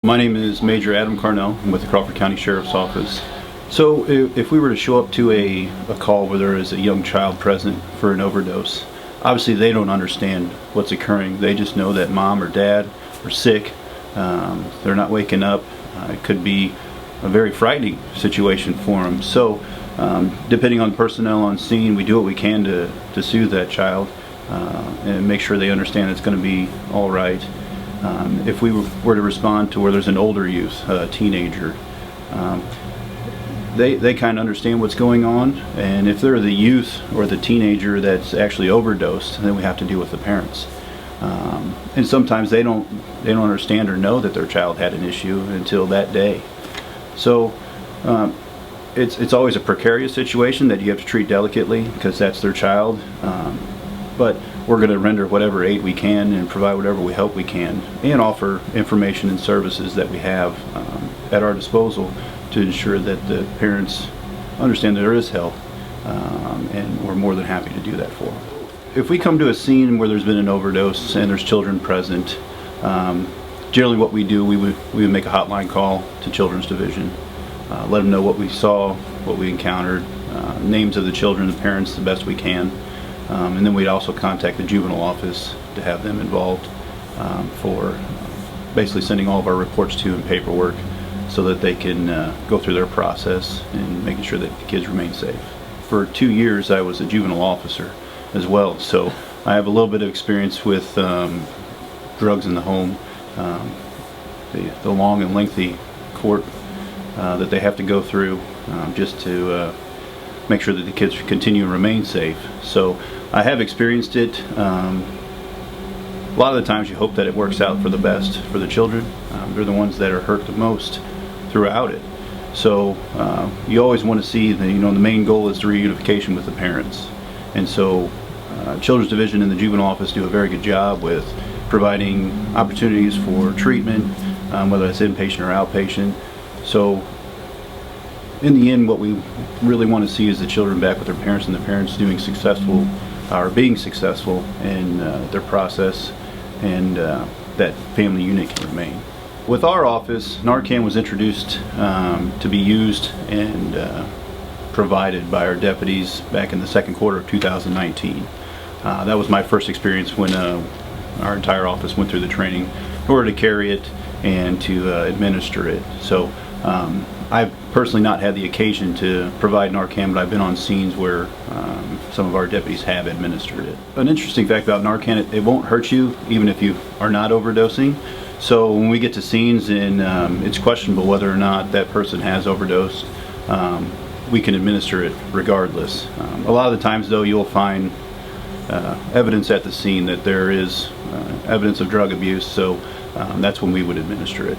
My name is Major Adam Carnal. I'm with the Crawford County Sheriff's Office. So if we were to show up to a call where there is a young child present for an overdose, obviously they don't understand what's occurring. They just know that mom or dad are sick. They're not waking up. It could be a very frightening situation for them. So depending on the personnel on scene, we do what we can to soothe that child and make sure they understand it's going to be all right. If we were to respond to where there's an older youth, a teenager, they kind of understand what's going on, and if they're the youth or the teenager that's actually overdosed, then we have to deal with the parents. And sometimes they don't understand or know that their child had an issue until that day. So it's always a precarious situation that you have to treat delicately because that's their child. But we're going to render whatever aid we can and provide whatever we help we can and offer information and services that we have at our disposal to ensure that the parents understand that there is help, and we're more than happy to do that for them. If we come to a scene where there's been an overdose and there's children present, generally what we do, we would make a hotline call to Children's Division, let them know what we saw, what we encountered, names of the children, the parents, the best we can. And then we'd also contact the juvenile office to have them involved for basically sending all of our reports to and paperwork so that they can go through their process and making sure that the kids remain safe. For 2 years I was a juvenile officer as well, so I have a little bit of experience with drugs in the home, the long and lengthy court that they have to go through just to make sure that the kids continue to remain safe. So I have experienced it. A lot of the times you hope that it works out for the best for the children. They're the ones that are hurt the most throughout it. So you always want to see the main goal is the reunification with the parents. And so Children's Division and the Juvenile Office do a very good job with providing opportunities for treatment, whether it's inpatient or outpatient. So in the end, what we really want to see is the children back with their parents and the parents being successful in their process, and that family unit can remain. With our office, Narcan was introduced to be used and provided by our deputies back in the second quarter of 2019. That was my first experience when our entire office went through the training in order to carry it and to administer it. So I've personally not had the occasion to provide Narcan, but I've been on scenes where some of our deputies have administered it. An interesting fact about Narcan, it won't hurt you even if you are not overdosing. So when we get to scenes and it's questionable whether or not that person has overdosed, we can administer it regardless. A lot of the times though, you'll find evidence at the scene that there is evidence of drug abuse, so that's when we would administer it.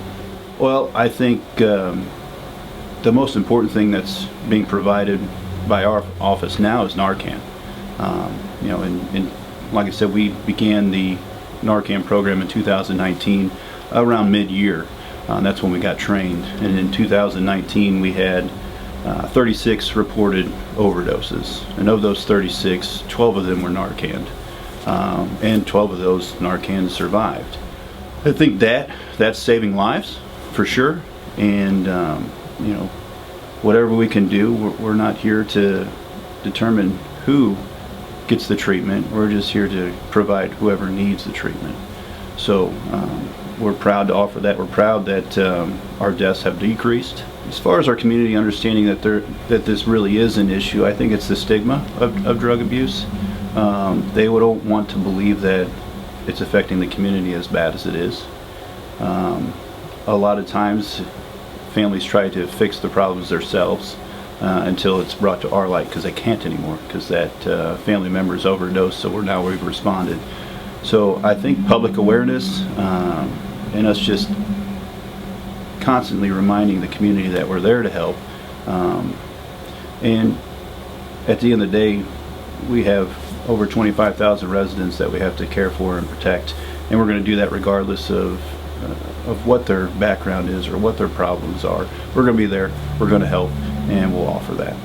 Well, I think the most important thing that's being provided by our office now is Narcan. And like I said, we began the Narcan program in 2019 around mid-year. That's when we got trained. And in 2019 we had 36 reported overdoses. And of those 36, 12 of them were Narcan. And 12 of those Narcan survived. I think that's saving lives for sure. And whatever we can do, we're not here to determine who gets the treatment. We're just here to provide whoever needs the treatment. So we're proud to offer that. We're proud that our deaths have decreased. As far as our community understanding that this really is an issue, I think it's the stigma of drug abuse. They don't want to believe that it's affecting the community as bad as it is. A lot of times families try to fix the problems themselves until it's brought to our light, because they can't anymore because that family member is overdosed, so we've responded. So I think public awareness and us just constantly reminding the community that we're there to help, and at the end of the day we have over 25,000 residents that we have to care for and protect, and we're going to do that regardless of what their background is or what their problems are. We're going to be there, we're going to help, and we'll offer that.